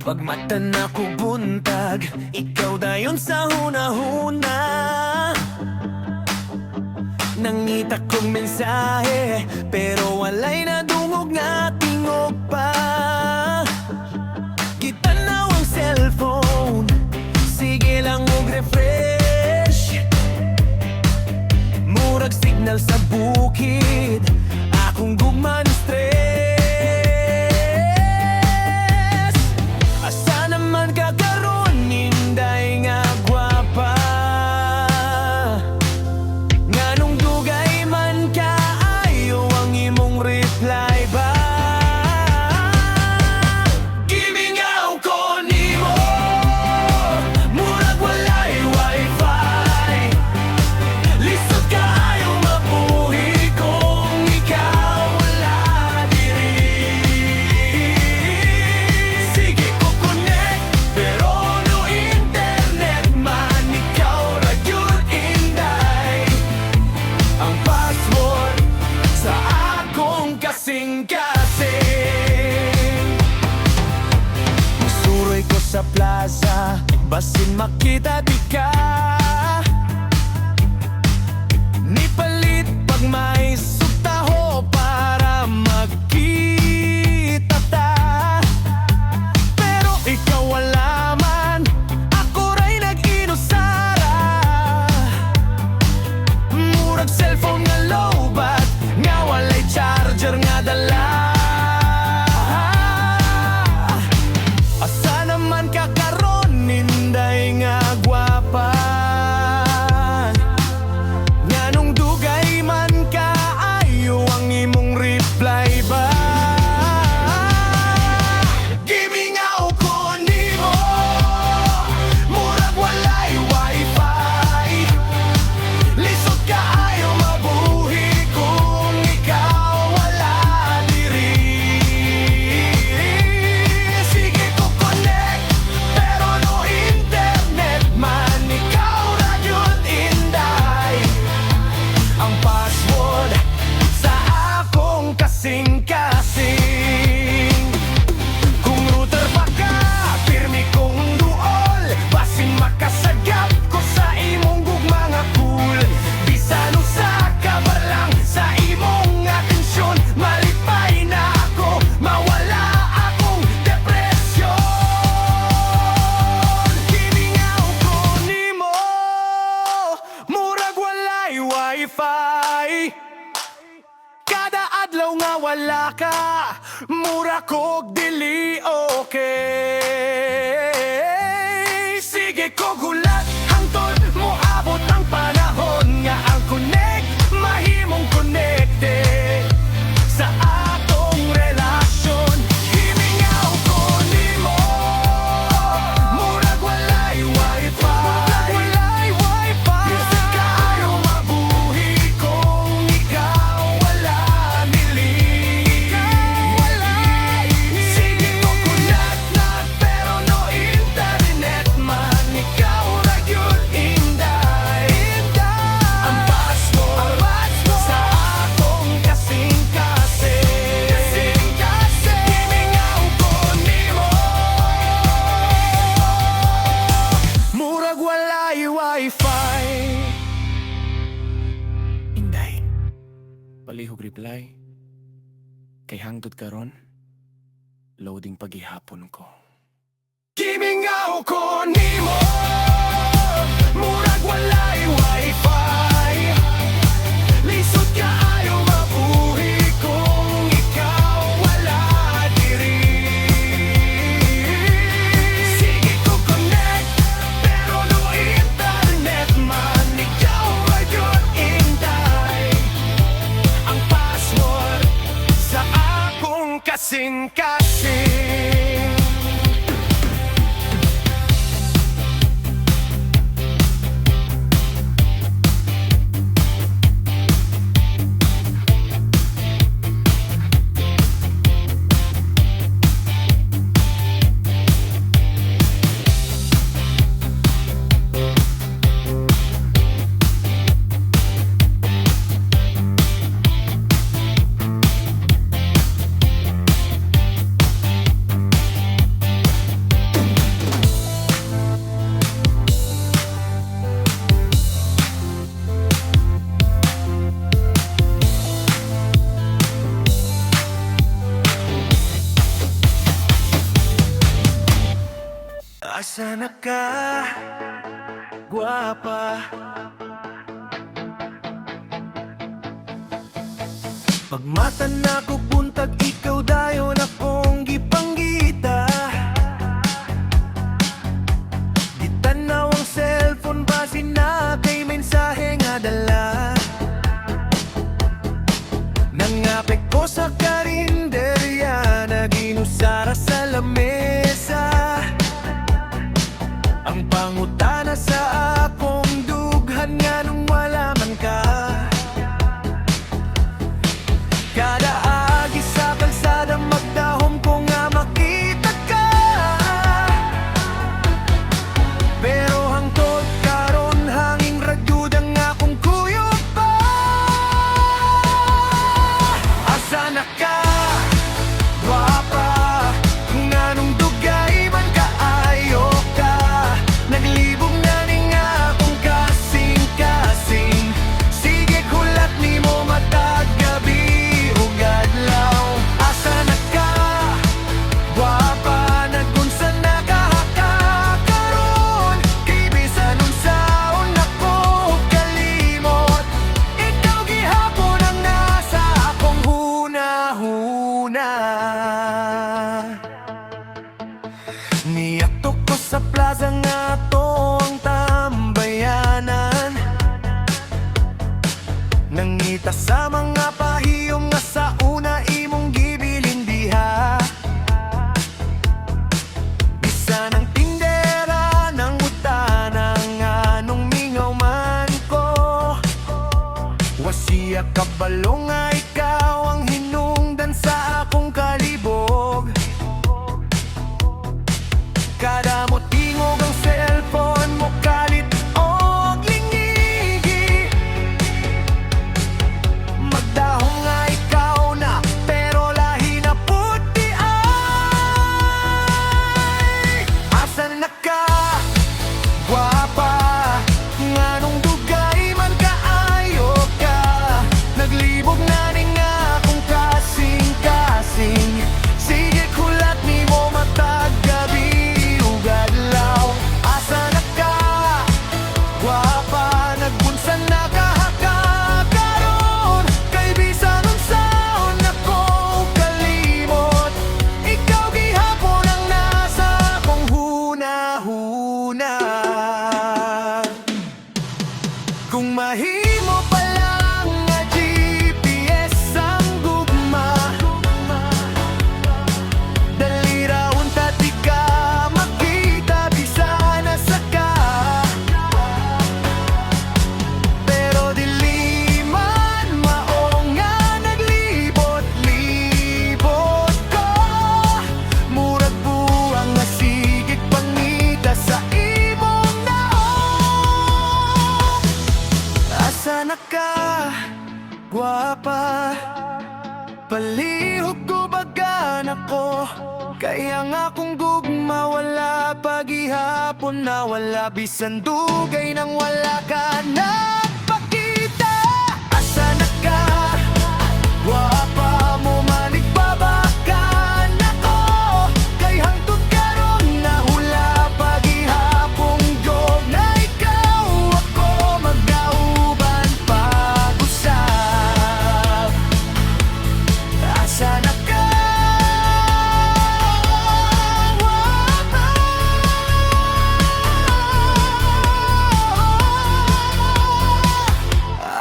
Pagmata na ko buntag, ikaw dayon sa hunahuna. Nangita kong mensahe, pero walay na dungog nga tingog pa. Gitanaw ang cellphone, sige lang mag-refresh. Murag signal sa bukid, akong gugma ng stress. Asa naman ka karon, hinday nga gwapa. Nganong dugay man ka, ayaw ang imong reply ba? Gimingaw ko nimo, murag walay wifi. Lisod ka, ayaw mabuhi kung ikaw wala diri. Sige ko connect, pero no internet man, ikaw ra gyud inday. Ang password sa akong kasing-kasing. Suroy ko sa plaza, basin makita di ka. Nipalit pag may sutaho para magkita ta. Pero ikaw wala man, ako ra'y nag-inusara. Murag cellphone nga lowbat, nga walay charger nga dala. Asa naman ka karon, hinday nga gwapa. Nganong dugay man ka, ayaw ang imong reply ba? Gimingaw ko nimo, murag walay wifi. Lisod ka, ayaw mabuhi kung ikaw wala diri. Sige ko connect, pero no internet man, ikaw ra gyud inday. Ang password sa akong kasing-kasing. Kung router pa ka, pirmi kong duol. Basin makasagap ko sa imong gugma nga cool. Bisan usa ka ba lang sa imong atensyon, malipay na ako, mawala akong depresyon. Gimingaw ko nimo, murag walay wifi. Kada adlaw nga wala ka, mura kog dili okay. Sige ko gulat, hangtod mo abot ang panahon nga ang connect mahimong connected sa atong relasyon. Himingaw ko nimo, murag walay wifi. Lisod ka, ayaw mabuhi kung ikaw wala dili. Sige ko connect na, pero no internet man, ikaw ra gyud inday. Ang password sa akong kasing-kasing. Gimingaw ko nimo, murag walay wifi. Inday, palihog reply. Kay hangtod karon, loading pagihapon ko. Gimingaw ko nimo, murag walay wifi. Lisod ka, ayaw mabuhi kung ikaw wala diri. Sige ko connect, pero no internet man, ikaw ay good inday. Ang password sa akong kasing-kasing. Asa na ka, gwapa? Pagmata na ko buntag, ikaw dayon akong gipanggita. Di tanaw ang cellphone, basin na kay mensahe nga dala. Nangapit ko sa karinderya, naginusara sa lamesa. Ang pangutana sa akong dughan nga nung wala man ka. Kada agi sa kalsada magdahom ko nga makita ka. Pero hangtod karon hanging ragdud ang akong kuyog pa. Asa na ka, gwapa? Nganong dugay man kaayo ka. Naglibog na ning akong kasing-kasing. Sige hulat nimo matag gabi ug adlaw. Asa na ka, gwapa? Nagunsa na kahaka karon. Kay bisan unsaon ako kalimot. Ikaw gihapon ang nasa akong hunahuna. Niadto ko sa plaza nga to ang tambayanan. Nangita sa mga pahiyong nga sa una imong gibilin diha. Bisan ang tindera ng utana nga nung mingaw man ko. Wasiya kabalo nga ikaw ang hinungdan sa akong kalibog. Kada mo tingog ang cellphone mo kalit og lingigi. Magdahong nga ikaw na pero lahi na puti ay. Asa na ka, gwapa? Nganong dugay man kaayo ka. Naglibog na ning akong kasing-kasing. Sige kulat nimo matag gabi ug adlaw. Asa na ka, gwapa? Nagunsa na kahaka karon. Kay bisan unsaon ako kalimot. Ikaw gihapon ang nasa akong hunahuna. Kung mahimo pa lang nga GPS ang gugma, dali ra unta di ka makita bisan asa ka. Pero dili man mao nga naglibot-libot ko. Murag buwang nga sigig pangita sa imong naong. Asa na ka, gwapa? Palihog ko bagan ako. Kaya nga kung gugma wala paghihapon na wala. Bisan dugay nang wala ka nagpakita. Asa na ka, gwapa? Mo manigbabakan ako. Kay hangtod karon na hula paghihapong jog na ikaw ako magdauban pag-usap. Asa na ka, gwapa?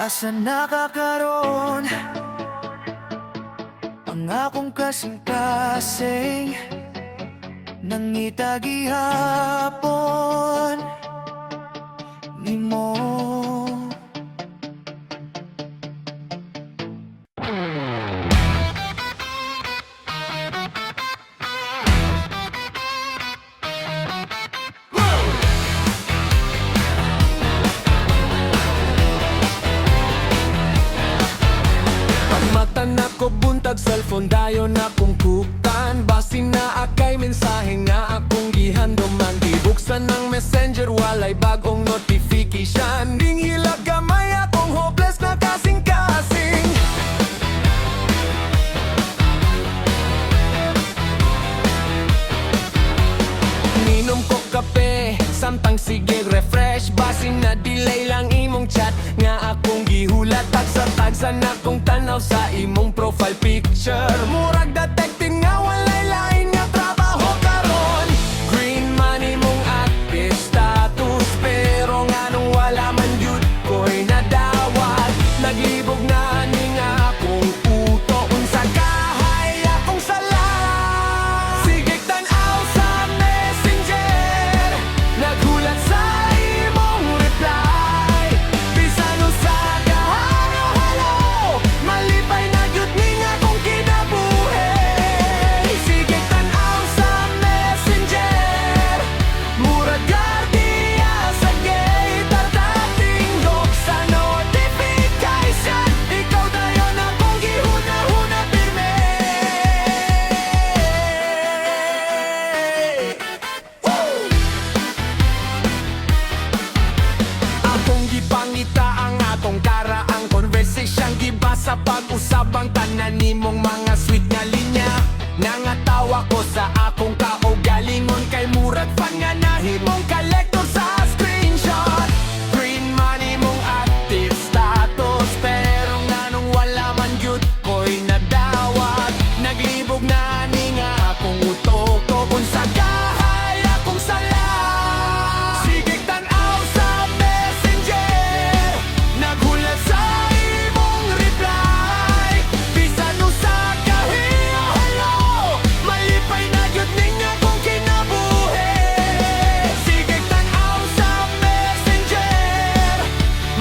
Asa na ka karon? Ang akong kasing-kasing nangita gihapon nimo. Pagmata na ko buntag cellphone dayon akong kukan. Basin na akay mensahe nga akong gihanduman. Di buksan ng messenger walay bagong notification. Ding hilag gamay akong hopeless na kasing-kasing. Minom ko kape samtang sige refresh. Basin na delay lang imong chat nga akong gihulat. Tagsa-tagsa na kong tanaw sa imong profile picture. Murag detective nga walay lain nga trabaho karon. Green money mong active status, pero nga nung wala man yun ko'y nadawat. Naglibog na ni nga akong uto. Unsa kahay akong sala. Sige tanaw sa messenger, naghulat sa imong reply. Bisan usa ka halo-halo, malipay na gyud ni nga akong kinabuhi. Sige tanaw sa messenger, murag gardiya sa gate. Tatatingog sa notification, ikaw dayon akong gihuna-huna pirme. Akong gipangita ang atong karaang conversation. Gibasa pag-usab ang tanan nimong mga sweet nga linya. Nangatawa ko sa akong kaugalingon, kay murag fan nga nahimong collector sa screenshot. Green money mong active status, pero nga nung wala man yun ko'y nadawat. Naglibog na ni nga akong utok. Unsa kahay akong sala. Sige tanaw sa messenger, naghulat sa imong reply. Bisan usa ka halo, malipay na gyud ning akong kinabuhi. Sige tanaw sa messenger,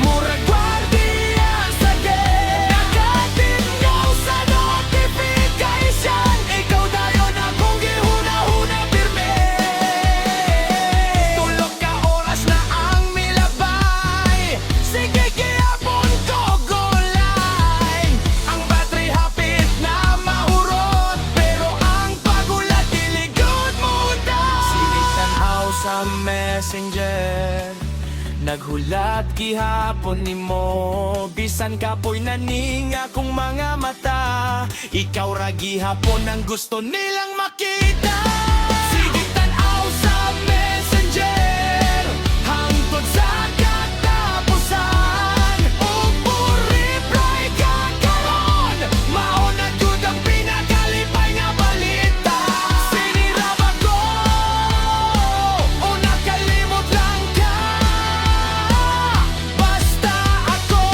murag gwardiya sa gate. Nakatinggaw sa notification, ikaw dayon akong gihuna-huna pirme. Tulog ka oras na ang milabay, sige gihapon ko gulay. Ang battery hapit na mahurot, pero ang pagulat diligod mo daw. Sige tanaw sa messenger, naghulat gihapon nimo. Bisan kapoy na ning akong mga mata, ikaw ra gihapon ang gusto nilang makita. Sige tanaw sa messenger, hangtod sa katapusan. Ug reply ka karon, mao na jud ang pinakalipay nga balita. Sinira ba ko o nakalimot lang ka? Basta ako,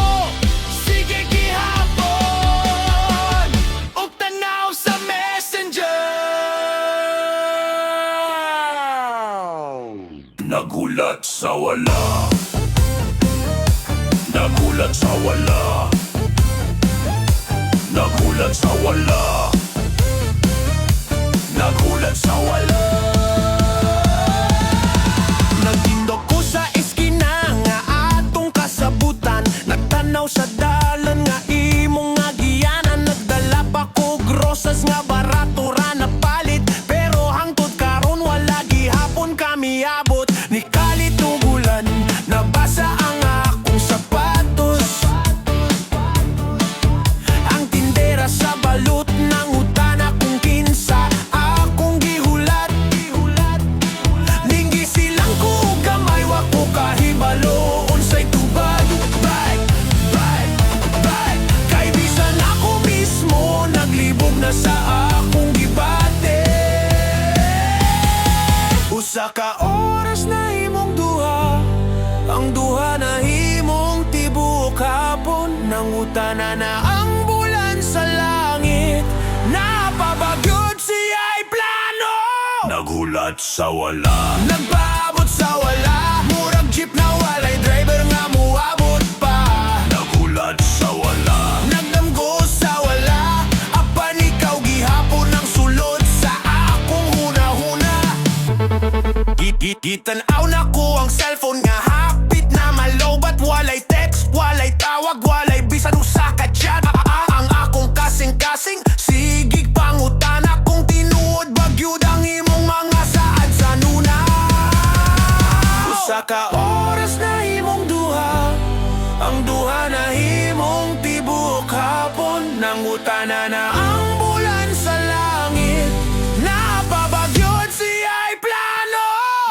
sige gihapon, ug tanaw sa messenger. Nagulat sa wala. Nagulat sa wala. Nagulat sa wala. Nagulat sa wala. Nagtindog ko sa eskina nga atong kasabutan. Nagtanaw sa dalan nga imong nga giyanan. Nagdala pa ko grosas nga barato ra na palit, pero hangtod karon wala gihapon kami abot. Ni kalit ugulan, nabasa ang akong sapatos. Ang tindera sa balut ng utan akong kinsa. Akong gihulat, ninggi silang ko gamay wa ko kahibalo. Unsay tubad, bye, bye, bye. Kay bisan ako mismo naglibog na sa akong gibate. Usa ka oras na imong duha, ang duha na himong tibuok hapon. Nangutana na ang bulan sa langit, napabagyod siya'y plano. Nagulat sa wala. Nagpaabot sa wala, murag jeep na walay driver nga muabot pa. Nagulat sa wala. Nagdamgo sa wala, apan ikaw gihapon ang sulod sa akong huna-huna. Gitanaw na ko ang cellphone nga hapit na malobat. Walay text, walay tawag, walay bisan usa ka chat. Ang akong kasing-kasing, sigig pangutan akong tinuod. Bagyod ang imong mga saad sa nuna. Usa ka oras na imong duha, ang duha na himong tibuok hapon. Nangutana na ang bulan sa langit, napabagyod siya'y plano.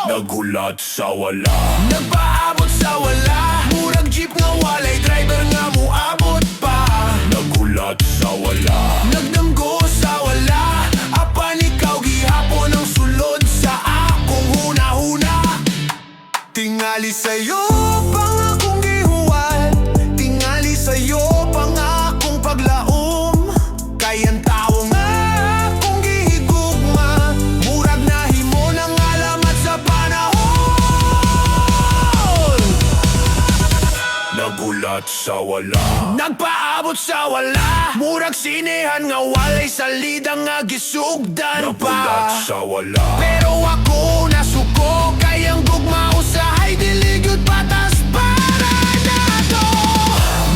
Nagulat Nagulat sa wala. Nagpaabot sa wala, murag jeep nga walay driver nga muabot pa. Nagulat sa wala. Nagdamgo sa wala, apan ikaw gihapon ang sulod sa akong huna-huna. Tingali sa'yo pang akong gihuwal, tingali sa'yo pang akong paglaom. Kayang tao nga akong gihigugma, murag nahimo ng alamat sa panahon. Nagulat sa wala. Nagpaabot sa wala, murag sinehan nga walay salida nga gisugdan Nagulat pa. sa wala. Pero ako nasuko, kayang gugma usahay diligyod patas para nato.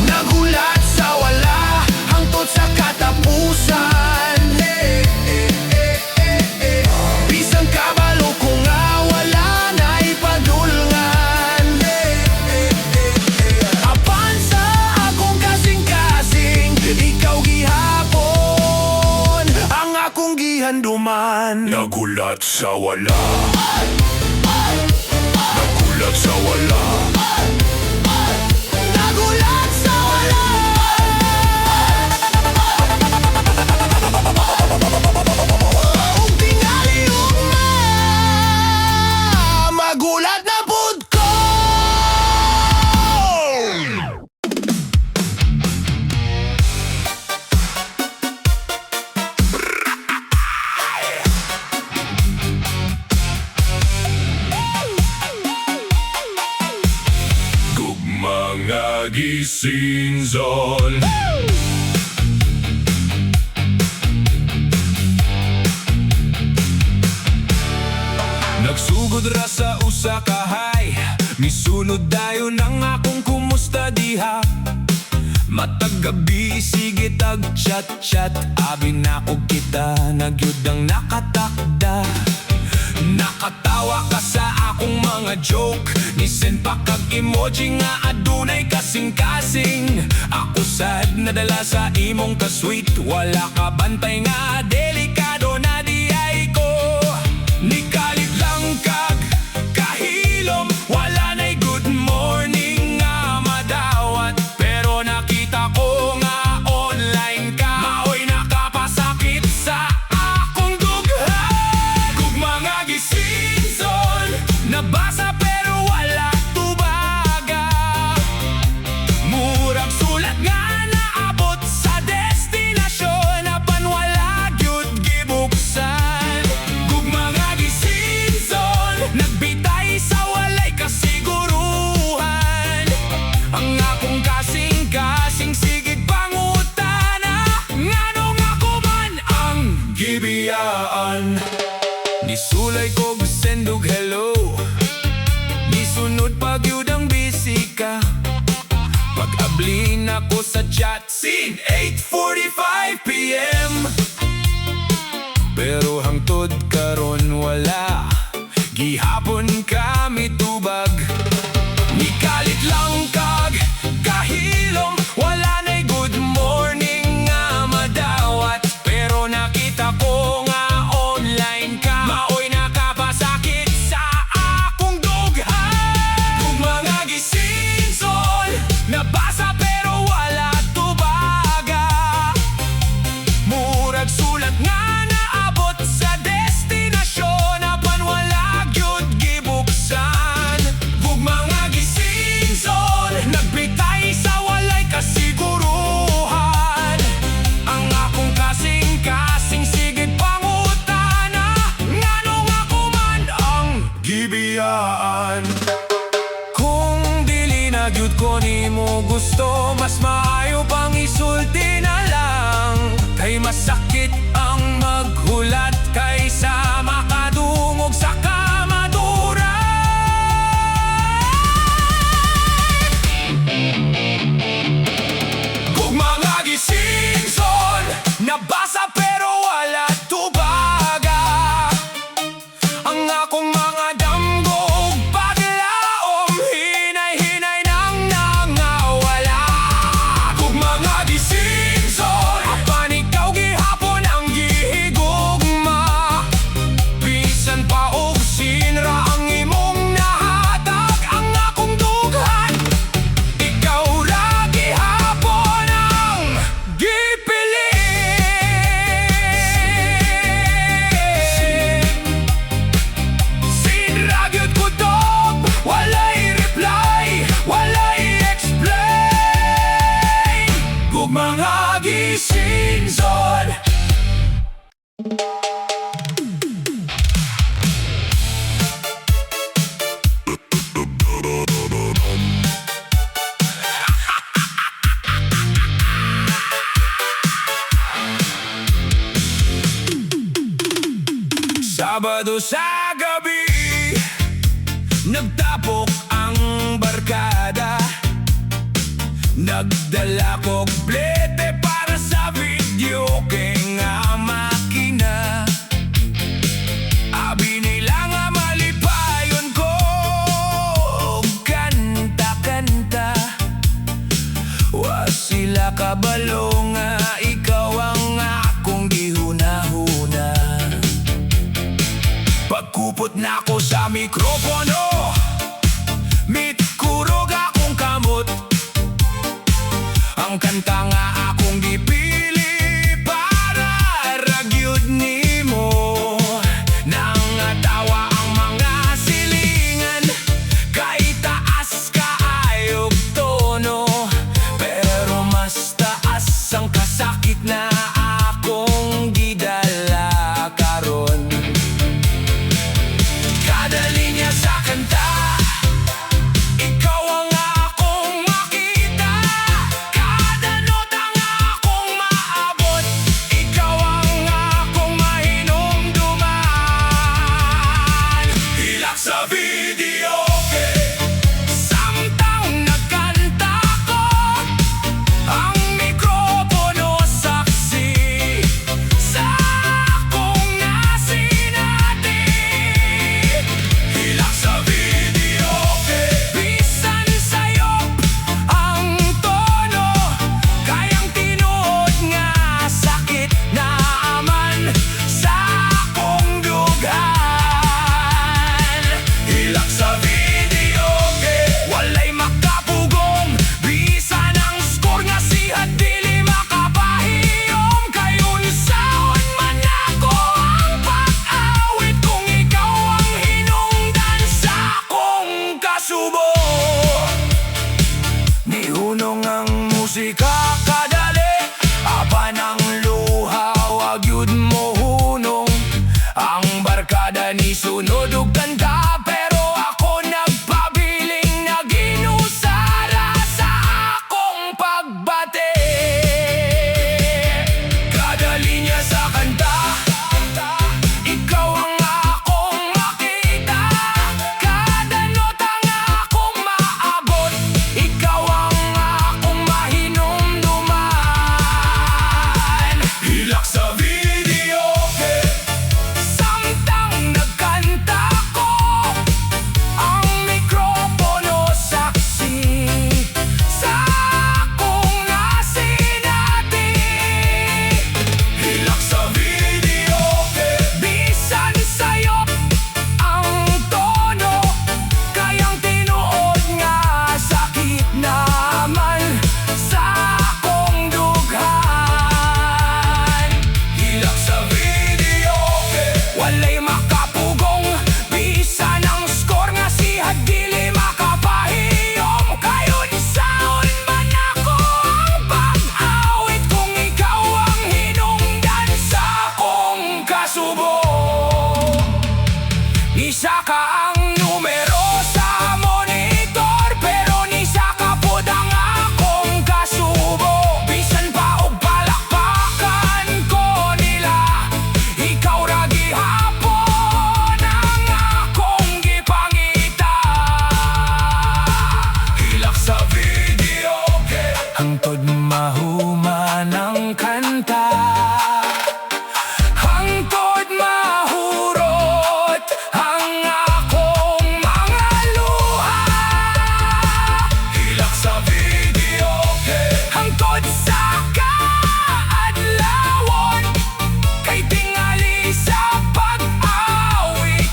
Nagulat sa wala, hangtod sa katapusan. Bisang kabalo ko nga wala na ipadulngan. Apan sa akong kasing-kasing, ikaw gihapon ang akong gihanduman. Nagulat sa wala. Nagulat sa wala. Nagulat sa wala. Ug tingali ugma, magulat na pud ko. Gugma nga gisinzon. Nagsugod ra sa usa ka hay, misunod dayon ang akong kumusta diha. Matag gabi sige tag chat-chat, abi na og kita nagyud ang nakatakda. Nakatawa ka sa akong mga joke, nisend pa kag emoji nga adunay kasing-kasing. Ako sad nadala sa imong ka-sweet, wala ka bantay nga delikado na di ay ko. Nikalit lang kag kahilom, wala na'y good morning nga madawat. Pero nakita ko nga online ka, maoy nakapasakit sa akong dughan. Kung mga gisinson, nabasa pero wala tubaga. Murag sulat nga naabot sa destinasyon, apan wala gyud gibuksan. Kung mga gisinson, nagbitay sa walay kasiguruhan. Ang akong kasing-kasing sigig pangutana, nganong ako man ang gibiyaan. Nisulay ko sendog hello, nisunod pag yun ang busy ka. Pag-ablin ako sa chat scene 8:45 PM, pero hangtod karon wala, gihapon kami tubag. Nikalit lang kag kahilom, wala na'y good morning nga madawat. Pero nakita ko nga online ka, maoy nakapasakit sa akong dughan. Kung mga gisinson, nabasa pero wala tubaga. Murag sulat nga naabot sa destinasyon, apan wala gyud gibuksan. Sabado sa gabi, nagtapok ang barkada. Nagdala ko blete para sa video kay nga makina. Abi nila nga malipayon ko kanta-kanta. Wa sila kabalo nga ikaw ang akong gihuna-huna. Pagkupot na ko sa mikropono, mitkurog akong kamot. Ang kanta nga akong gipili para ragyod nimo. Nangatawa ang mga silingan, kay taas kaayog tono. Pero mas taas ang kasakit na akong gidala karon. Kada linya sa kanta, ikaw ang akong makita. Kada nota nga akong maabot, ikaw ang akong mahinumduman. Hilak sa video, samtang nagkanta ko, ang mikropono saksi sa akong nasinati. Hilak sa video, bisan sayop ang tono, kayang tinuod nga sakit na aman sa akong dughan. Hilak sa video, walay makapugong, bisan ang score nga siya dili makapahiyom. Kayon saon man ako ang pag-awit kung ikaw ang hinungdan sa akong kasubo. Nihunong ang musika kadali, apan ang luha wag yun mo hunong. Ang barkada ni sunod ug kanta, pero ako nagpabiling naginusara sa akong pagbate. Kada linya sa kanta, ikaw ang akong makita. Kada nota nga akong maabot, ikaw ang akong mahinumduman. Hilak sa video, samtang nagkanta ko, ang mikropono saksi sa akong nasinati. Hilak sa video, bisan sayop ang tono, kayang tinuod nga sakit naman sa akong dughan. Hilak sa video, walay makapugong, bisan ang score nga siya dili makapahiyom. Kayon saon man ako ang pag-awit kung ikaw ang hinungdan sa akong kasubo. Isa ka ang numero sa monitor, pero ni sa kapod ang akong kasubo. Bisan pa og palakpakan ko nila, ikaw ra gihapon ang akong gipangita. Hilak sa video, hangtod mahuman ang kanta, hangtod mahurot ang akong mga luha. Hilak sa video, hangtod sa kaadlawon, kay tingali sa pag-awit,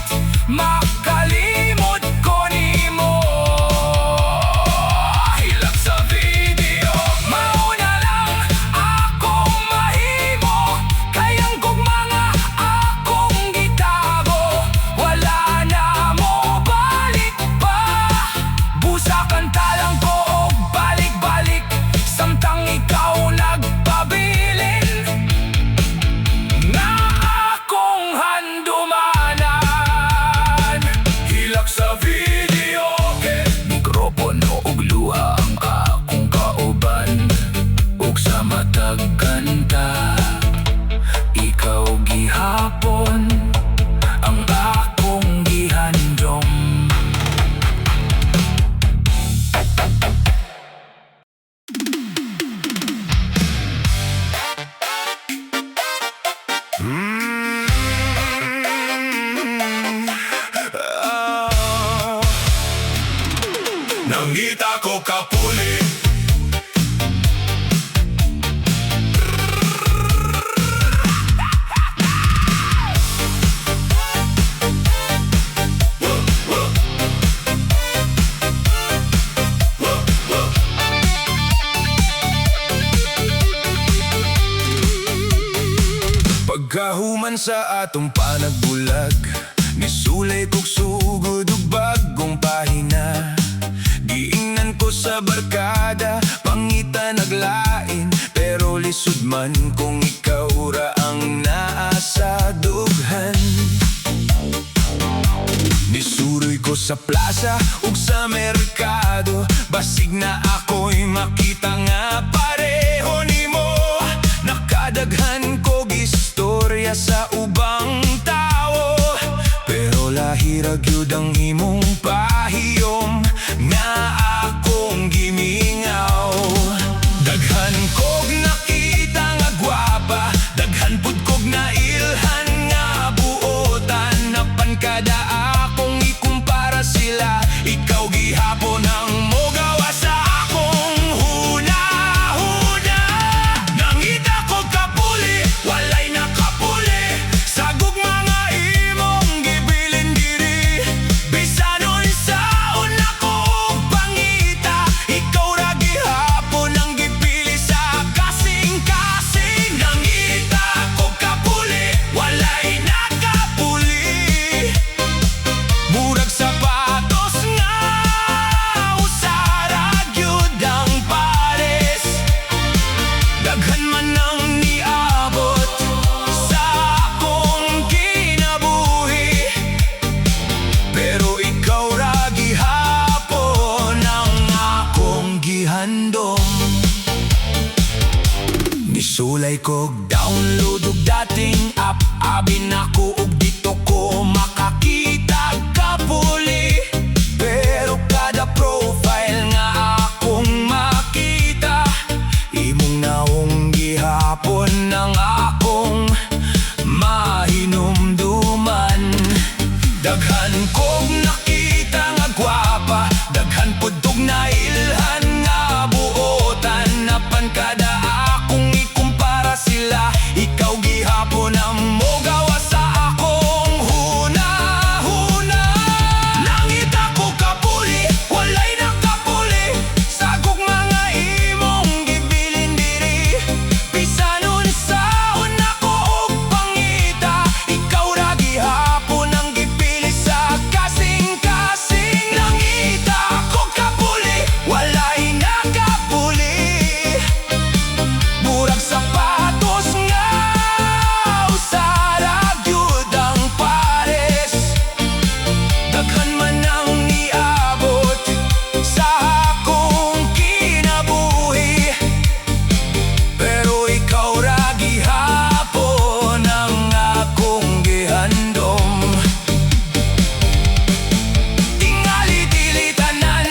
makalimot ko nimo. Hilak sa video, mauna lang akong mahimo, kayang kog mga akong gitago. Wala na mo balik pa, busakan talang ko og balik-balik, samtang ikaw nagpabilin nga akong handumanan. Hilak sa video, mikropono ug luha ang akong kauban, ug sa matag kanta, ikaw gihapon Nangita ko kapuli. Pagkahuman sa atong panagbulag, nisulay kog sugod ug bagong pahina. Giingnan ko sa barkada, pangita naglain, pero lisod man kung ikaw ra ang naa sa dughan. Nisuroy ko sa plaza ug sa merkado, basig na ako'y makita nga pareho nimo. Nakadaghan kog istorya sa ubang tao, pero lahira gyud ang imong pahiyom nga akong gimingaw. Daghan kog nakita nga gwapa, daghan pud kog nailhan nga buotan. Napan kada akong ikumpara sila, ikaw gihapon ang mogawa sa akong huna-huna. Nangita ko kapuli, walay nakapuli, sagog mga imong gibilin diri. Bisan unsaon ako og pangita, ikaw ra gihapon ang gipili sa kasing-kasing. Nangita ko kapuli, walay nakapuli, murag sapatos nga usara gyud ang pares. Daghan man ang niabot sa akong kinabuhi, pero ikaw ra gihapon ang akong gihandom. Nisulay kog download ug dating app, abin ako ug dito ko makakita kapuli. Pero kada profile nga akong makita, imong naong gihapon ang akong mahinumduman. Daghan kog nakita nga gwapa, daghan pud og nailhan nga buotan. Napan kada akong ikumpara sila, ikaw gihapon ang mogawa sa akong huna-huna. Nangita ko kapuli, walay nakapuli, sagog mga imong gibilin diri. Bisan unsaon ako og pangita, ikaw ra gihapon ang gipili sa kasing-kasing. Nangita ko kapuli, walay nakapuli, murag sapatos nga usara gyud ang pares. Daghan man ang niabot sa akong kinabuhi, pero ikaw ra gihapon ang akong gihandom. Tingali dili tanan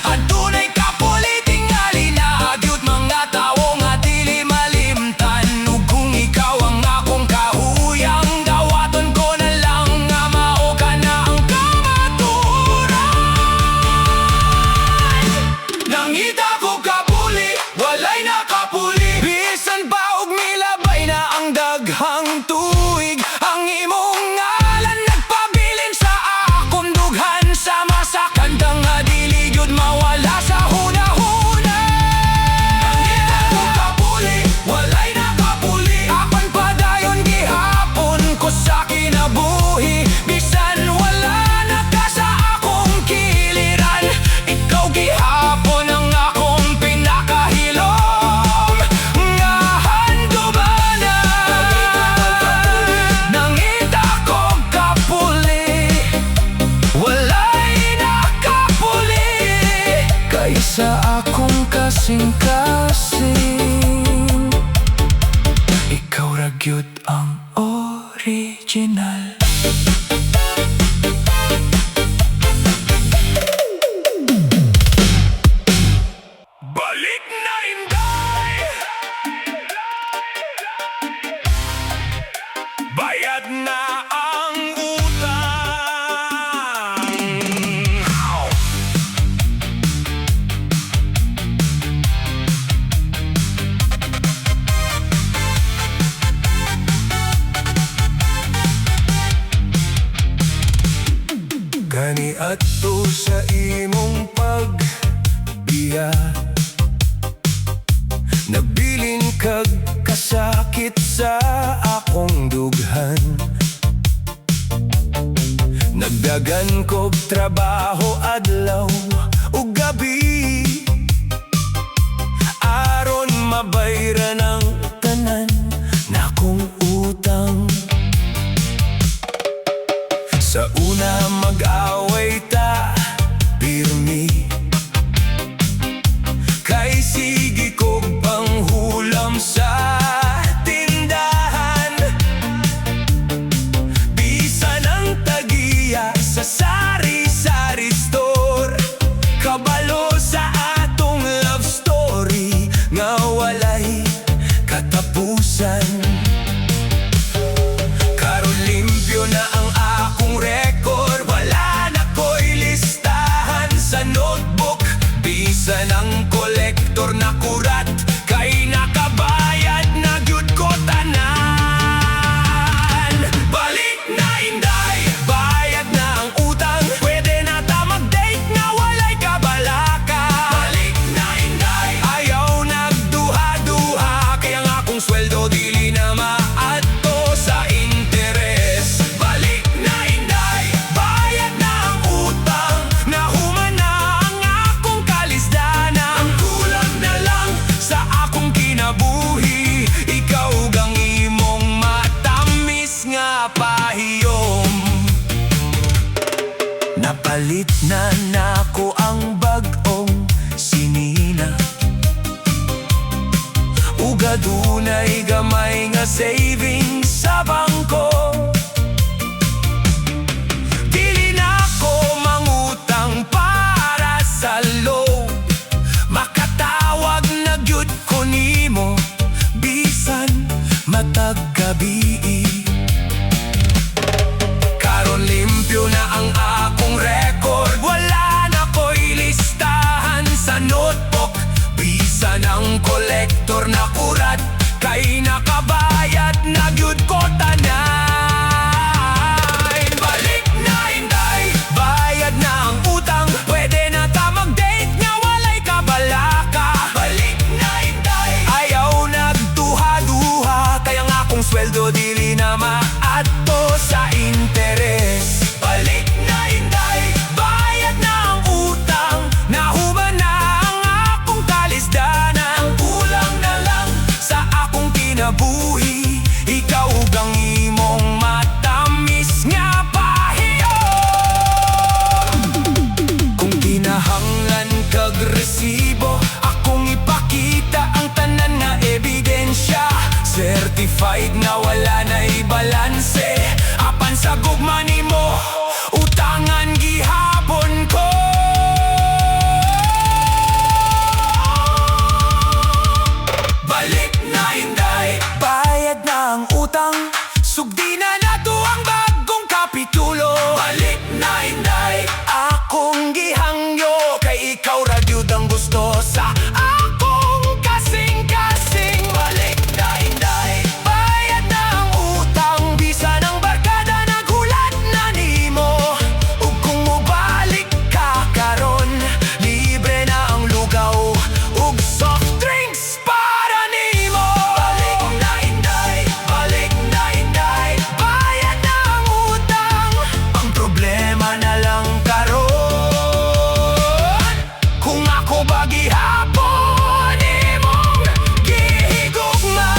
adunay kapuli, tingali na agyud mga tawo nga dili malimtan. Ug kung ikaw ang akong kahuyang, dawaton ko na lang nga mao ka na ang kamaturan. Nangita ko kapuli, walay nakapuli, bisan pa og milabay na ang daghang tuig. Ang imong ngalan nagpabilin sa akong dughan, sama sa kantang nga dili gyud mawala sa huna-huna. Nangita ko kapuli, walay nakapuli, apan padayon gihapon ko sa kinabuhi. Bisan wala na ka sa akong kiliran, ikaw gihapon ang akong pinakahilom nga handumanan. Nangita ko kapuli, walay nakapuli, kaysa akong kasing-kasing. Ikaw ra gyud ang original. Balik na Inday, Bayad na ang utang. Kani adto sa imong pagbiya, nabilin kag kasakit sa akong dughan. Nagdagan kog trabaho adlaw ug gabi, aron mabayran ang tanan na kong utang. Sa una mag-away ta pirmi, kay sige kog panghulam sa tindahan. Bisan ang tagiya sa sari-sari store, kabalo sa atong love story nga walay katapusan. Karon limpyo na ang akong record, wala na ko'y listahan sa notebook. Bisan ang kolektor na kurat, kay nakabayad na gyud ko tanan. Balik na Inday, bayad na ang utang, pwede na ta mag-date nga walay kabalaka. Balik na Inday, ayaw nagduha-duha, kaya ang akong sweldo dili na maadto sa interes. Balik na Inday, bayad na ang utang, nahuman na ang akong kalisdana. Ang kulang na lang sa akong kinabuhi, ikaw gang imong matamis nga pahiyom. Napalit na nako ang bag-ong sinina, ug adunay gamay nga savings sa bangko. Dili na ko mangutang para sa loan, makatawag na gyud ko nimo bisan matag gabi. Karon limpyo na ang akong record, wala na ko'y listahan sa notebook. Bisan ang kolektor na kurat, kay nakabayad na gyud ko tanan. Balik na Inday, bayad na ang utang, pwede na ta mag-date nga walay kabalaka. Balik na Inday, ayaw nagduha-duha, kaya ang akong sweldo dili na maadto sa interes. Balik na Inday, bayad na ang utang, nahuman na ang akong kalisdana. Ang kulang na lang sa akong kinabuhi, ikaw gang imong matamis nga pahiyom. Kung kinahanglan kag resibo, akong ipakita ang tanan nga ebidensya. Certified na wala na'y balanse, apan sa gugma nimo utangan gihapon ko. Balik na Inday, bayad na ang utang, sugdi na nato ang bagong kapitulo. Balik na Inday, akong gihangyo, kay ikaw ra gyud ang gusto sa akong kasing-kasing. Balik na Inday, bayad na ang utang, bisan ang barkada naghulat na nimo. Ug kung mobalik ka karon, libre na ang lugaw ug soft drinks para nimo. Balik na Inday, balik na Inday, bayad na ang utang. Ang problema na lang karon, kung ako ba gihapon imong gihigugma.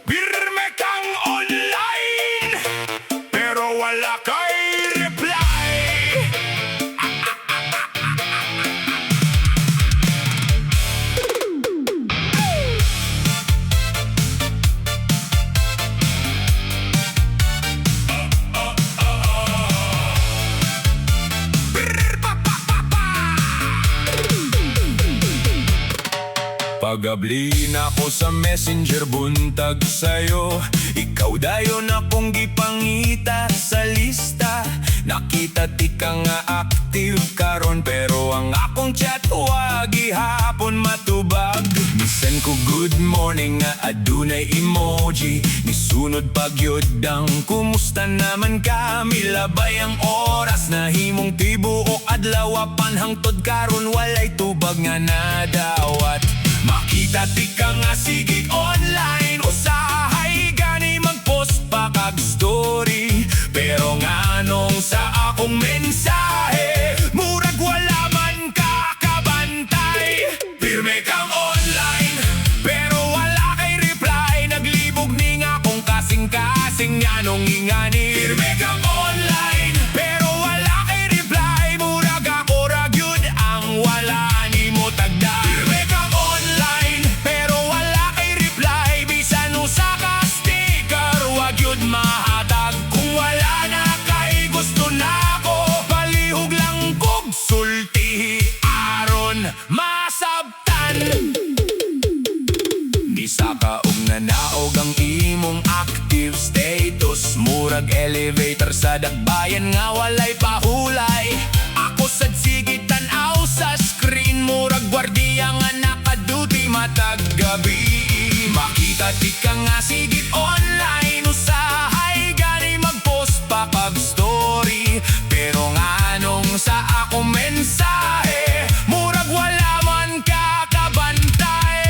Pirme kang online, pero wala kay reply. Pagabli na ko sa messenger buntag sayo, ikaw dayon akong gipangita sa lista. Nakita ti ka nga active karon pero good morning nga adunay emoji nisunod pagyud ang kumusta naman ka milabay ang oras na himong tibuok adlaw apan hangtod karon walay tubag nga nadawat makita ti ka nga sigig online usahay gani mag-post pa kag story pero nganong sa akong mensahe murag wala man ka kabantay pirme kang online pero wala kay reply naglibog ni nga kung kasing-kasing nganong ingani pirme kang online pero wala kay reply murag ako ra gyud ang wala nimo tagda pirme kang online pero wala kay reply bisan usa ka sticker wag gyud mahatag kung wala na kay gusto nako palihog lang kog sulti aron masabtan di sa kaog nga naog ang imong active status murag elevator sa dakbayan nga walay pahulay ako sad sige tan-aw sa screen murag gwardiya nga nakaduty matag gabi makita ti ka nga sigit online usahay gani mag-post pa kag story pero nganong sa akong mensahe murag wala man ka kabantay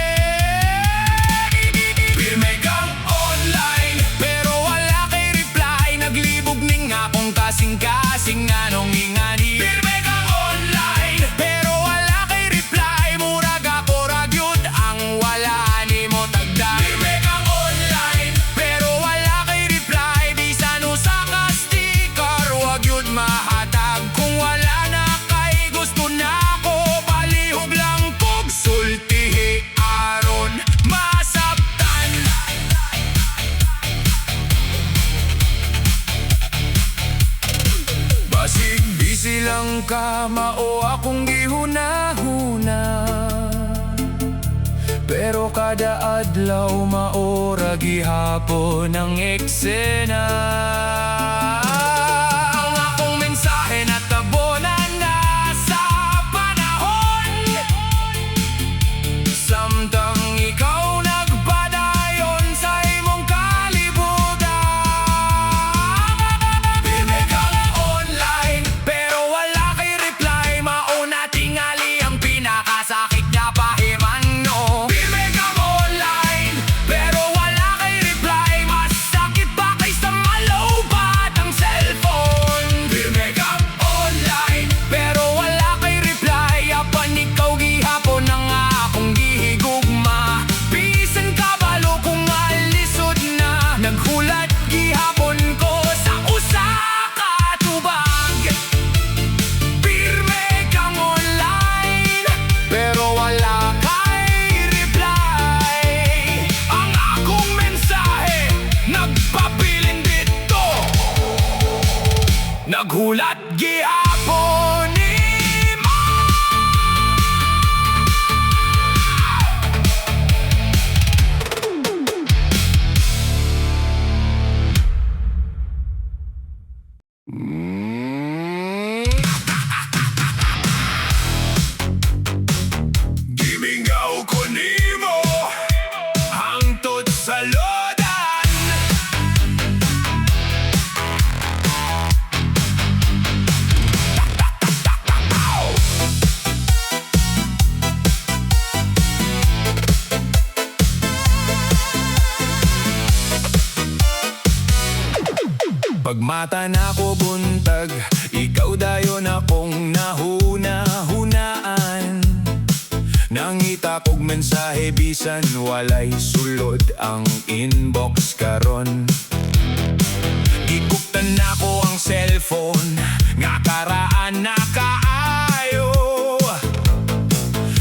pirme kang online pero wala kay reply naglibog ning akong kasing-kasing nganong ingani pirme kang online pero wala kay reply murag ako ra gyud ang wala nimo tagda pirme kang online pero wala kay reply bisan usa ka sticker wag gyud mahatag kung wala na kay gusto nako palihog lang kog sulti aron masabtan basig busy lang ka mao akong gihuna-huna pero kada adlaw maora gihapon ang eksena ang akong mensahe natabonan na sa panahon samtang ikaw nagpadayon sa imong kalibutan pirme kang online pero wala kay reply mauna tingali ang pinakasakit na pahimanno pirme kang online pero wala kay reply mas sakit pa kaysa malaubat ang cellphone pirme kang online pero wala kay reply apan ikaw gihapon ang akong gihigugma bisan kabalo kung alisod na naghulat gihapon ko sa usa ka tubag pirme kang online pero wala kay reply ang akong mensahe nagpabilin dito naghulat gihapon nimo Gimingaw ko nimo hangtod sa lodan Pagmata na ko buntag ikaw dayon akong nahuna-hunaan nangita kog mensahe bisan walay sulod ang inbox karon gikuptan nako ang cellphone nga karaan na kaayo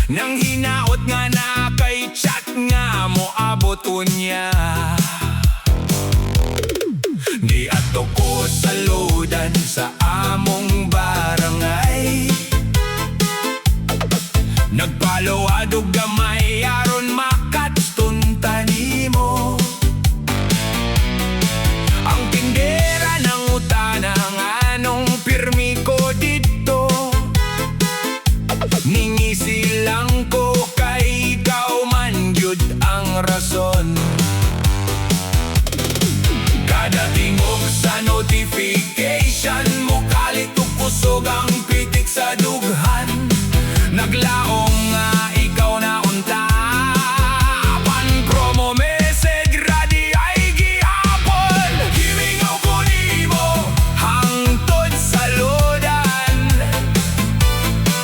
nang hinaot nga na kay chat nga mo abot unya di ato ko sa lodan sa among barangay nagpalo-adog gamay aron makatsunta nimo kusog ang pitik sa dughan. Naglaong nga ikaw na unta. Apan promo message radi ay gihapon. Gimingaw ko nimo hangtod sa lodan.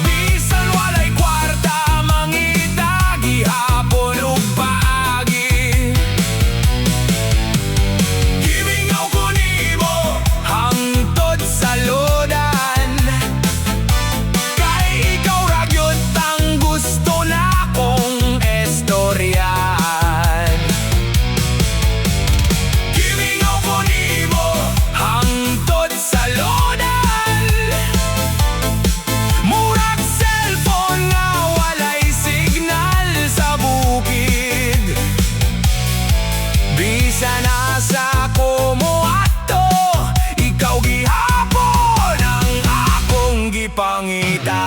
Bisan walay kwarta mangita gihapon ug paagi. Gimingaw ko nimo hangtod sa lodan. Kay ikaw ra gyud ang gusto na kong estoryahan. Gimingaw ko nimo hangtod sa lodan. Murag cellphone nga walay signal sa bukid. Bisan asa ko moadto, ikaw gihapon ang akong gipangita.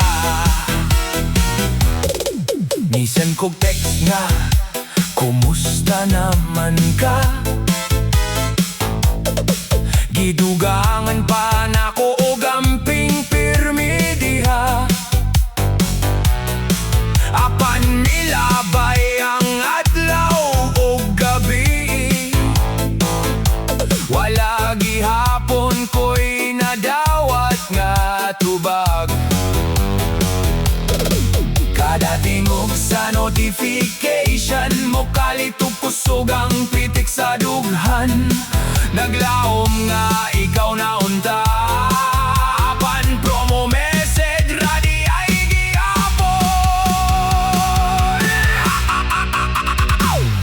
Nisan kog text nga, kumusta naman ka? Gidugangan pa nako og amping pirmi diha. Apan milabay ang adlaw ug gabi. Wala gihapon ko'y nadawat nga tubag. Kada tingog sa notification mo kalitog kusog ang pitik sa dughan. Naglaom nga ikaw na unta. Apan promo message radi ay gihapon.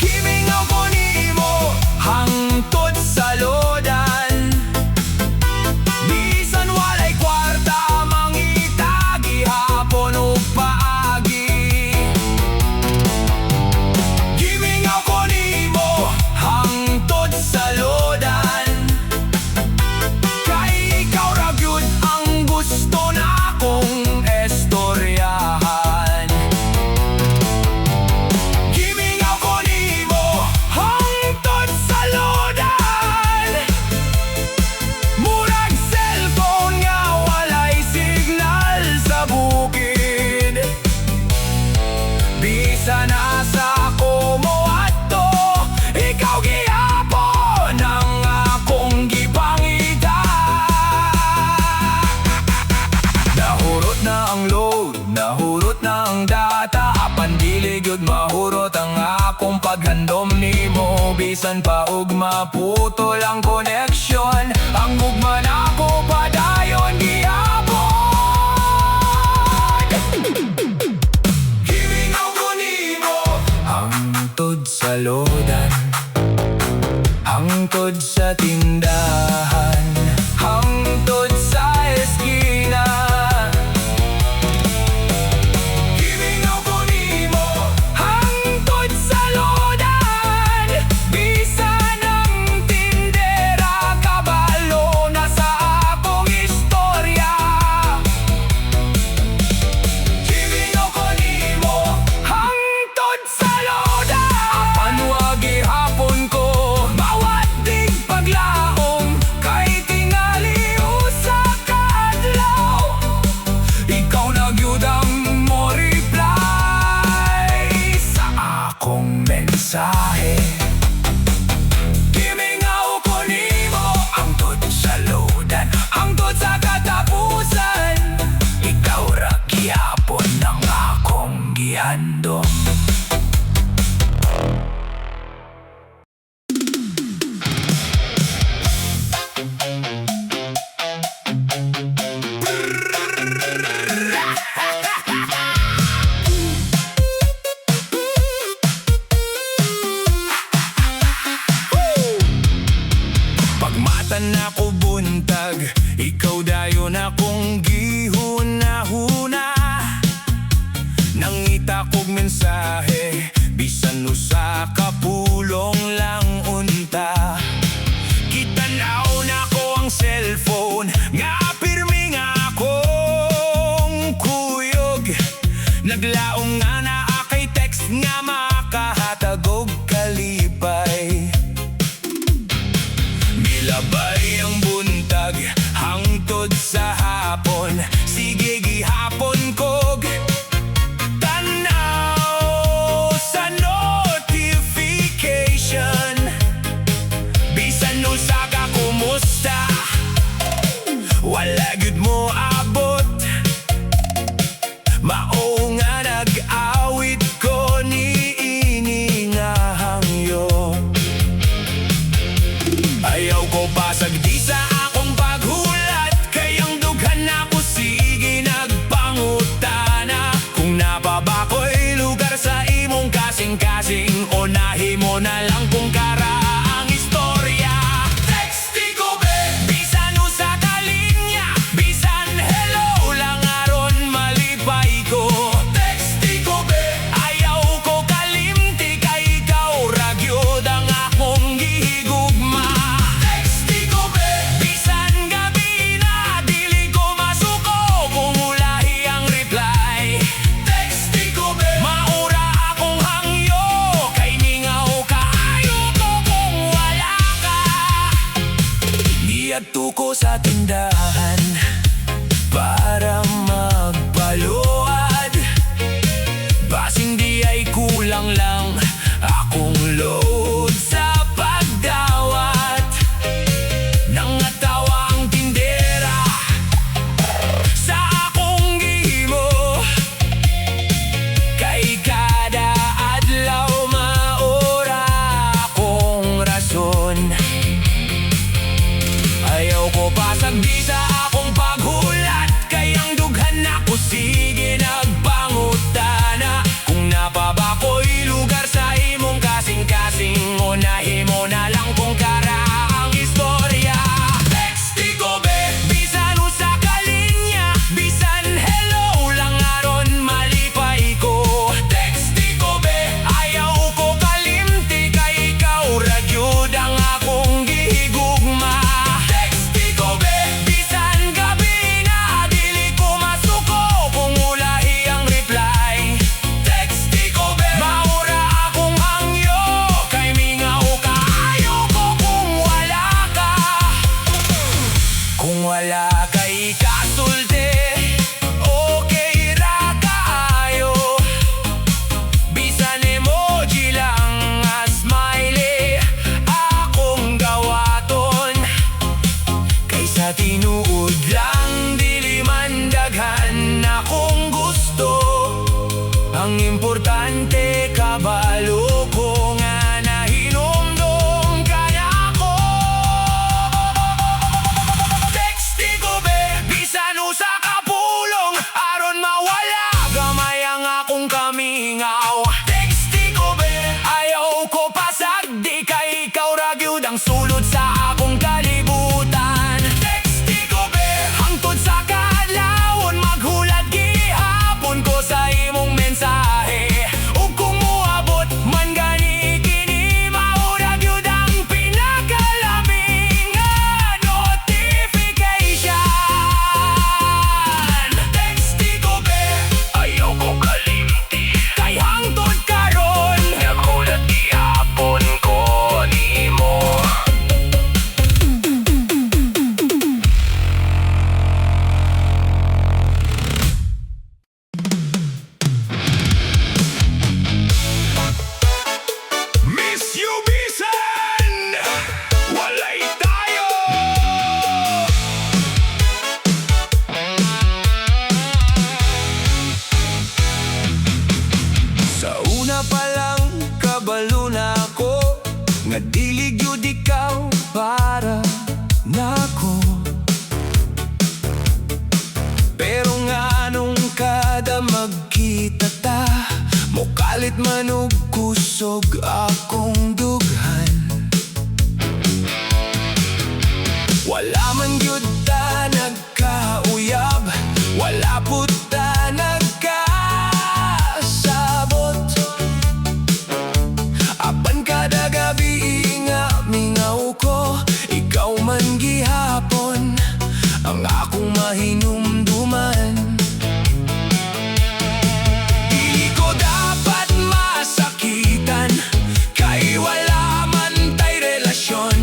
Gimingaw ko nimo hangtod sa lodan. Bisan walay kwarta mangita gihapon ug paagi. Gimingaw ko nimo hangtod sa lodan. Kay ikaw ra gyud ang gusto na kong estoryahan. Gimingaw ko nimo hangtod sa lodan. Murag cellphone nga walay signal sa bukid. Bisan asa ko moadto, ikaw gihapon ang akong gipangita. Nahurot na ang load, nahurot na ang data. Apan dili gyud mahurot ang akong paghandom nimo. Bisan pa og maputol ang connection, ang ugma nako padayon gihapon. Gimingaw ko nimo hangtod sa lodan. Hangtod sa tindahan, hangtod sa eskina. Gimingaw ko nimo hangtod sa lodan. Bisan ang tindera kabalo na sa akong istorya. Gimingaw ko nimo hangtod sa lodan. Apan wa gihapon ko mawaddig paglaom. Kay tingali usa ka adlaw, ikaw na gyud ang mo reply sa akong mensahe. Gimingaw ko nimo hangtod sa lodan, hangtod sa katapusan. Ikaw ra gihapon ang akong gihandom. Pagmatan ako buntag, ikaw dayon akong gihuna-huna. Nangita kog mensahe, bisan usa ka pulong lang unta. Kitanaw na ko ang cellphone, nga pirmi nga akong kuyog. Naglaong nga na akay text nga makahatag og kalipay. Milabay ang buntag hangtod sa gihapon. Sige gihapon kog tanaw sa notification. Bisan usa ka kumusta, wala gyud mo abot. Mao nga nag-awit ko niini nga hangyo. Ayaw ko pasag di sa akong paghulat, kayang dughan ako sige nagpangutana. Kung napabakoy lugar sa imong kasing-kasing, o nahimo na lang kung karaang istorya. Texti ko be, bisan usa ka linya, bisan hello lang aron malipay ko. Texti ko be, ayaw ko kalimti kay ikaw ra gyud ang akong gihigugma. Texti ko be, bisan gabi na dili ko masuko kung ulahi ang reply. Texti ko be, maura akong hangyo kay ningaw kaayo ko kung wala ka. Giadto ko sa tindahan para magpaluad, basing di ay kulang lang akong load sa pagdawat. Nangatawa ang tindera sa akong gihimo, kay kada adlaw maura akong rason. Ayaw ko pasag di sa akong paghulat, kayang dughan ako sige nagpangutana. Kung napabakoy lugar sa imong kasing-kasing, o nahimo na lang kung karaang istorya. Texti ko be, bisan usa ka linya, bisan hello lang aron malipay ko. Texti ko be, ayaw ko kalimti kay ikaw ra gyud ang akong gihigugma. Texti ko be, bisan gabi na dili ko masuko kung ulahi ang reply. Texti ko be, maura akong hangyo kay mingaw kaayo ko kung wala ka. Kung wala kay kasulti, okay ra kaayo. Bisan emoji lang nga smiley akong gawaton, kaysa tinuod lang dili man daghan akong gusto. Ang importante kabalo ko nga nahinumdum ka na ako. Texti ko be, bisan usa ka pulong aron mawala gamay ang akong kamingaw. Texti ko be, ayaw ko pasag di kay ikaw ra gyud ang sulod sa akong kalibutan. Texti ko be, hangtod sa kadlawon maghulat gihapon ko sa imong mensahe. Ug kung moabot man gani kini, maura gyud ang pinakalabing nga notification. Texti ko be, ayaw ko kalimti kay hangtod karon naghulat gihapon ko nimo. Miss you bisan walay tayo. Sa una pa lang kabalo na ako, nga dili gyud ikaw para nako. Pero nga nung kada magkita ta, mokalit man og kusog akong dughan. Wala man gyud ta nagkauyab, wala pud ta nagkasabot. Apan kada gabi nga mingaw ko, ikaw man gihapon ang akong mahinumduman. Dili ko dapat masakitan, kay wala man tay relasyon.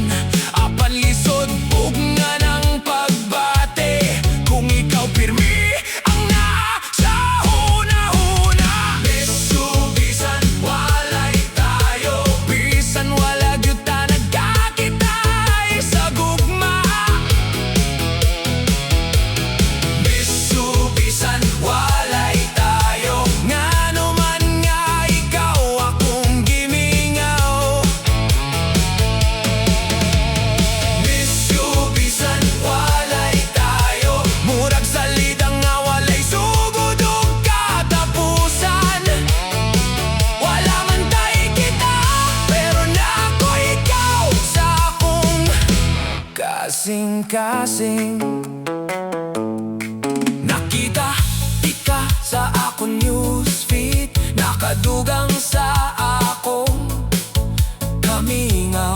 Apan lisod ug nga ng pagbate, kung ikaw kasing nakita ika sa akong newsfeed, nakadugang sa akong kamingaw.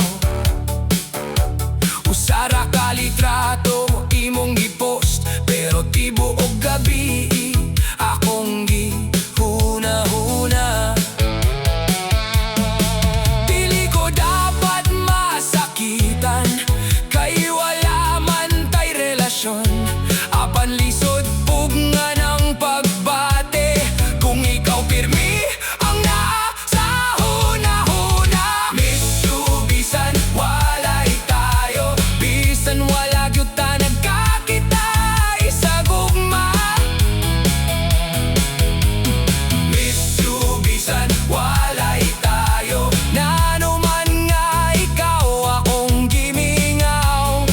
Usara ka litrato imong i-post, pero tibuok gabi akong gihuna-huna. Dili ko dapat masakitan, kay wala man tay relasyon. Apan lisod ug nga ng pagbate, kung ikaw pirmi ang naa sa huna-huna. Miss you, bisan walay tayo, bisan wala gyud ta nagkakita sa gugma. Miss you, bisan walay tayo, nanuman nga ikaw akong gimingaw.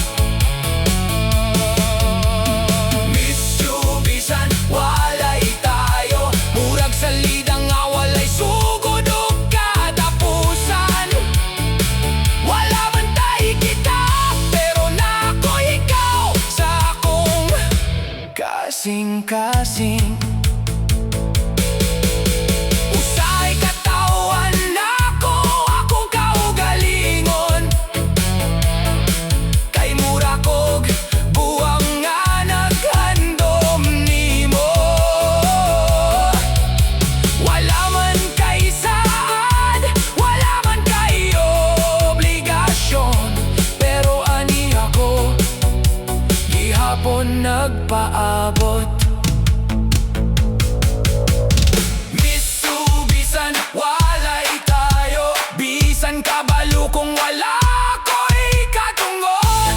Miss you, bisan walay tayo, murag salida nga walay sugod o katapusan. Wala man tayo kita, pero nako ikaw sa akong kasing-kasing. Usay katawan nako akong kaugalingon, kay mura kog buwang nga naghandom nimo. Wala man kay saad, wala man kay obligasyon, pero ani ako gihapon nagpaabot. Miss you, bisan walay tayo, bisan kabalo kung wala ko'y katungod.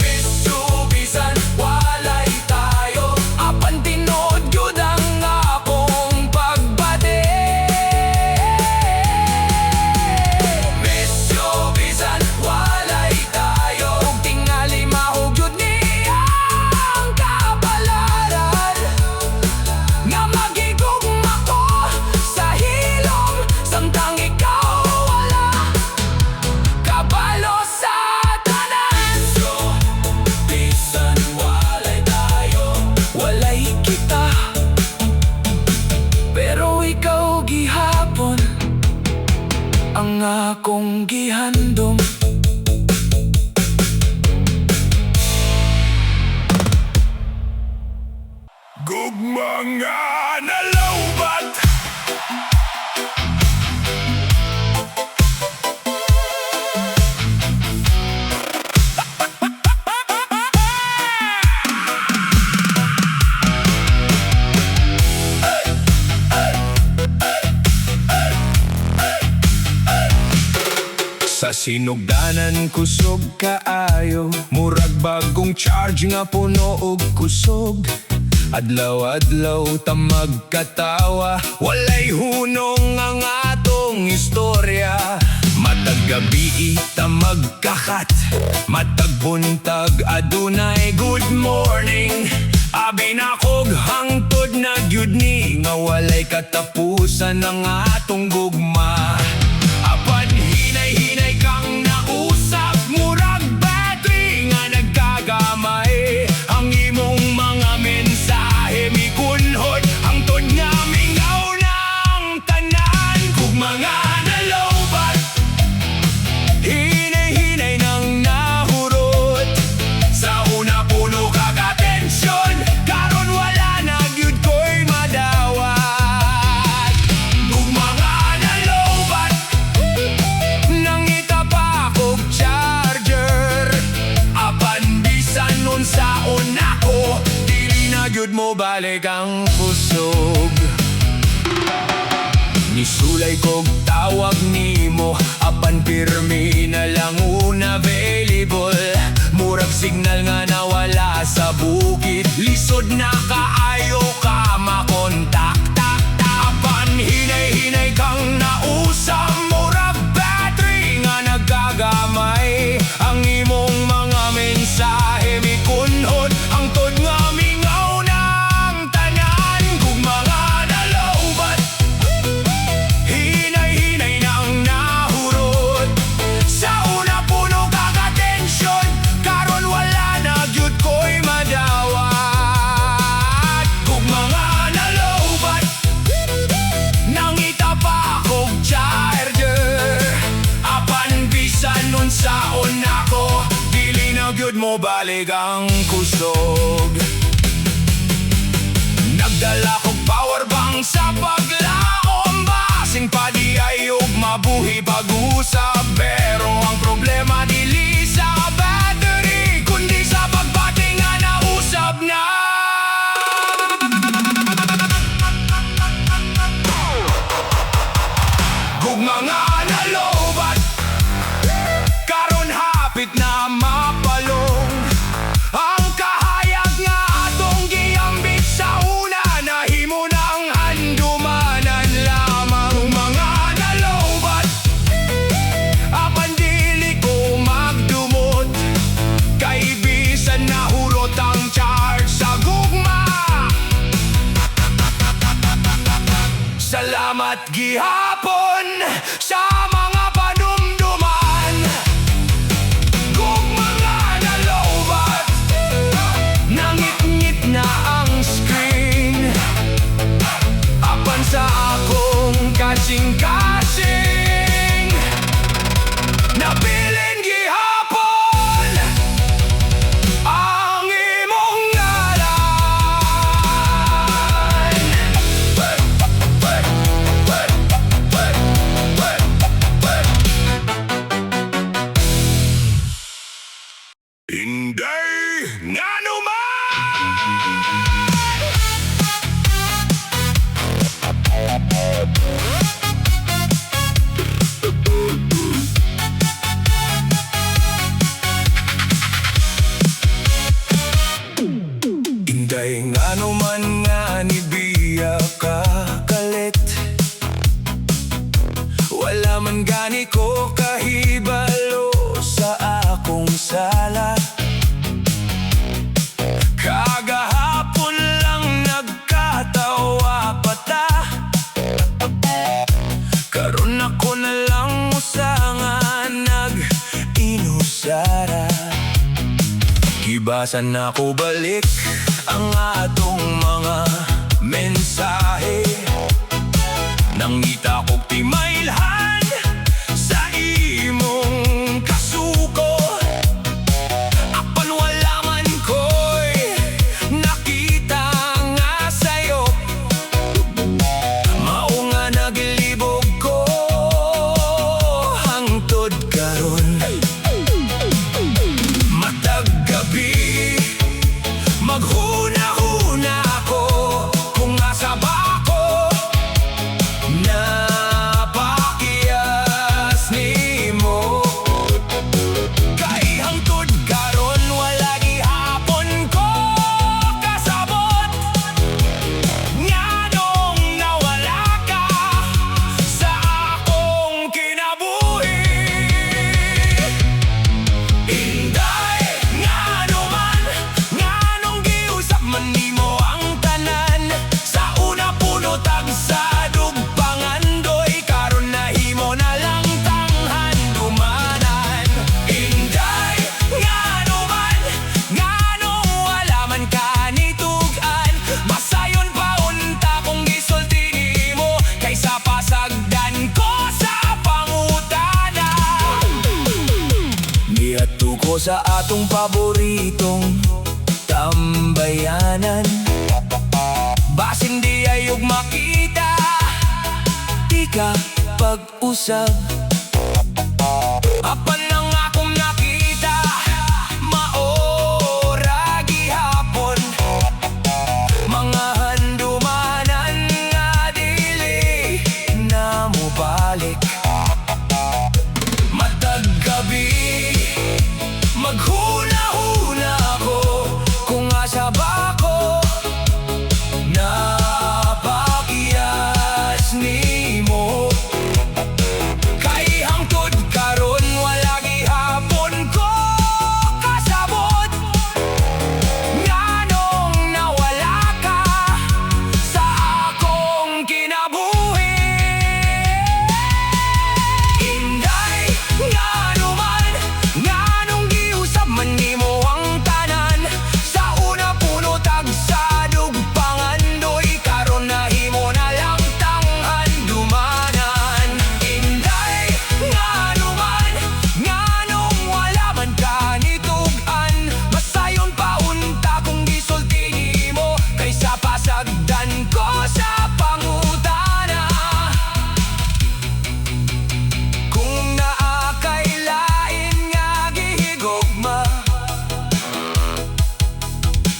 Miss you, bisan walay tayo, apan tinood gyud ang akong pagbate. Miss you, bisan walay tayo, ug tingali mahog gyud niya ang kapalaran, nga magigugma ko sa hilom, samtang ikaw wala kabalo sa tanan. So, bisan walay tayo, walay kita, pero ikaw gihapon ang akong gihandom. Gugma nga nalawbat. Sa sinugdanan kusog kaayo, murag bagong charge nga puno og kusog. Adlaw-adlaw ta magkatawa, walay hunong ang atong istorya. Matag gabi ta magkakat, matag buntag adunay good morning. Abi na kog hangtod na gyud ni, nga walay katapusan ang atong gugma. Apan hinay-hinay kang nausap, murag battery nga nagkagamay. Ang imong mga mensahe mikunhod, hangtod nga mingaw ng tanan. Kung mga nalawbat, hinay-hinay nang nahurot. Sa una puno kag atensyon, karon wala na gyud ko'y madawat. Kung mga nalawbat, nangita pa kog charger. Apan bisan nun saon ako, dili na gyud mo balik ang kusog. Nisulay kog tawag nimo, apan pirmi na lang unavailable. Murag signal nga nawala sa bukid, lisod na kaayo ka makontak. Apan hinay-hinay kang nausap, murag battery nga nagagamay. Ang imong mga mensahe mikunhod, hangtod nga mingaw ng tanan. Kung mga nalawbat, hinay-hinay nang nahurot. Sa una puno kagat mo balik ang kusog. Nagdala ko power bank sa paglaom, basing pa di ayog mabuhi pag-usap. Pero ang problema dili sa battery, kundi sa pagbati nga nausap na. Gugma nga nalobat, karon hapit na mapalong. Ang kahayag nga atong giambit sa una, nahimo ng handumanan lamang. Mga nalobat, apan dili ko magdumot, kay bisan nahurot ang charge sa gugma. Salamat gihapon sa mga panumduman. Kung mga nalobat, nangit-ngit na ang screen, apan sa akong kasing-kasing, nabilin gihapon ang imong ngalan. Inday nga naman! Inday nga naman nga ni biya ka kalit, wala man gani ko kahibalo sa akong sala. Kagahapon lang nagkatawa pa ta, karon ako na lang usangan nag-inusara. Gibasan na ko balik ang atong mga mensahe, nangita ko timailhan sa imong kasuko. Apan wala man ko'y nakita nga sa'yo, mao nga naglibog ko hangtod karon. Matag gabi, maghuna-huna ako kung asa ba ako. Napakias nimo, kay hangtod karon wala gihapon ko kasabot. Nganong nawala ka sa akong kinabuhi. Inday nga naman, nganong giusap man nimo ang tanan. Sa una puno tag sa dugpangandoy, karon nahimo na lang tanghan dumanan. Inday nga naman, nganong wala man ka nitugan. Masayon pa unta kung gisulti nimo, kaysa pasagdan ko sa pangutana. Niadto ko sa atong paboritong tambayanan, basin di ayog makita, di ka pag-usap. Apan ang akong nakita, maora gihapon, mga handumanan nga dili na mo balik. Matag gabi, maghuna-huna ako kung asa ba ako. Napakias nimo, kay hangtod karon wala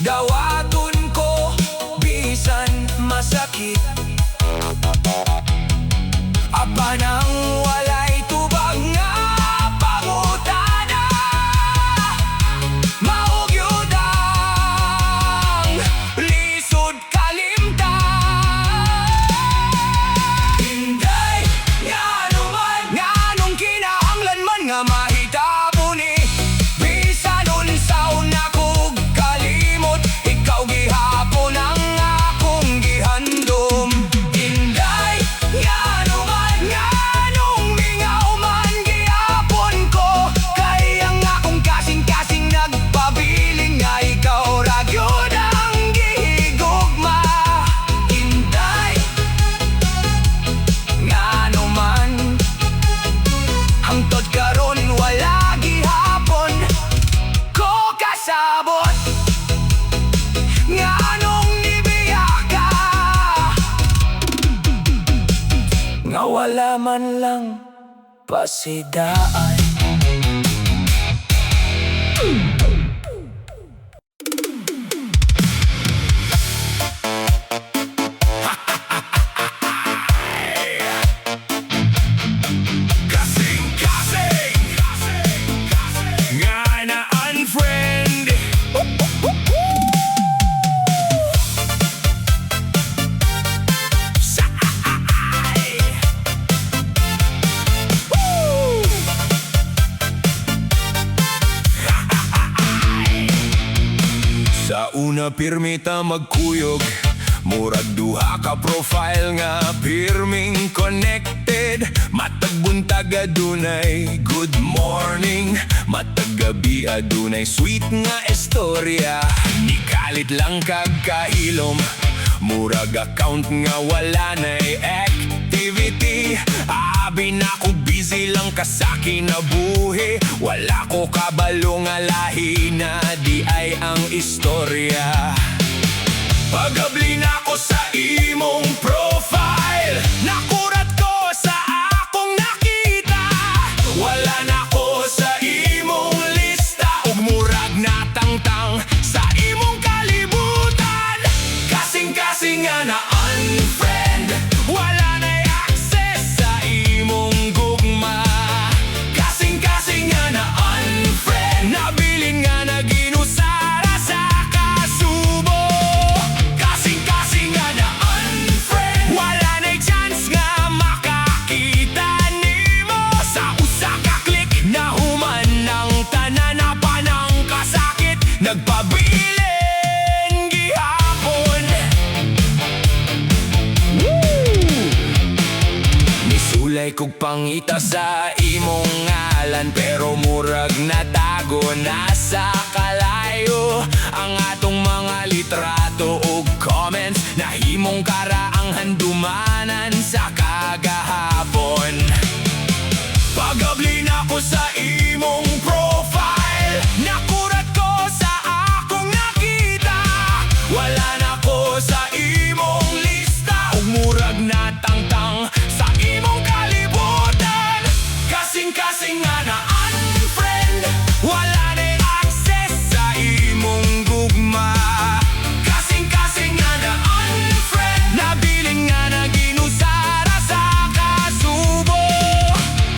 dawaton ko bisan masakit. Apa nang walay tubag nga pangutana, maugyudang lisod kalimtan. Hinday nga nung kinahanglan man nga mahitabo ni, bisan unsaon akong kalimot, ikaw gihapon ang akong gihandom. Hinday nga nung mingaw man gihapon ko, kay ang akong kasing-kasing nagpabiling nga ikaw ra gyud ang gihigugma. Hinday nga naman hangtod karon wala gihapon ko kasabot, nga nung nibiya ka, nga wala man lang pasidaan. Kasing-kasing nga na-unfriend. Sa una pirmi ta magkuyog, murag duha ka profile nga pirming connected. Matag buntag adunay good morning, matag gabi adunay sweet nga istorya. Ni kalit lang kag kailom, murag account nga wala nay activity. Abi na ko busy lang kasaki na buhi, wala ko kabalo nga lahi na di ay ang istorya. Pagabli na ko sa imong profile, nakurat ko sa akong nakita. Wala na ko sa imong lista, ug murag na tangtang sa imong kalibutan. Kasing-kasing nga na unfriend, wala na access sa imong gugma. Kasing-kasing nga na unfriend, nabilin nga na ginusara sa kasubo. Kasing-kasing nga na unfriend, wala na'y chance nga makakita nimo. Sa usa ka click na human ng tanan na panang kasakit, nagpabilin gihapon. Nisulay kog pangita sa imong ngalan, pero murag natago na sa kalayo ang atong mga litrato ug comments. Nahimong karaang handumanan sa kagahapon. Pagabli na ko sa imong profile, nakurat ko sa akong nakita. Wala na ko sa imong lista, ug murag na tangtang sa imong kalibutan. Kasing-kasing nga na unfriend, wala na access sa imong gugma. Kasing-kasing nga na unfriend, nabiling nga na ginusara sa kasubo.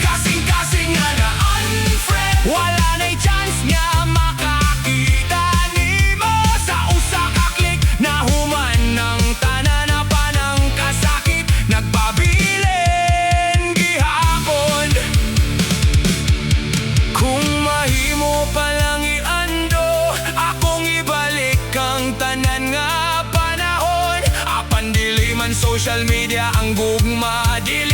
Kasing-kasing nga na unfriend, wala na'y chance nga makakita nimo. Sa usa ka click na human ng tanan na panang kasakit, nagpabilin gihapon. Kung mahimo palang iando, akong ibalik ang tanan nga panahon. Apan dili man social media ang gugma, dili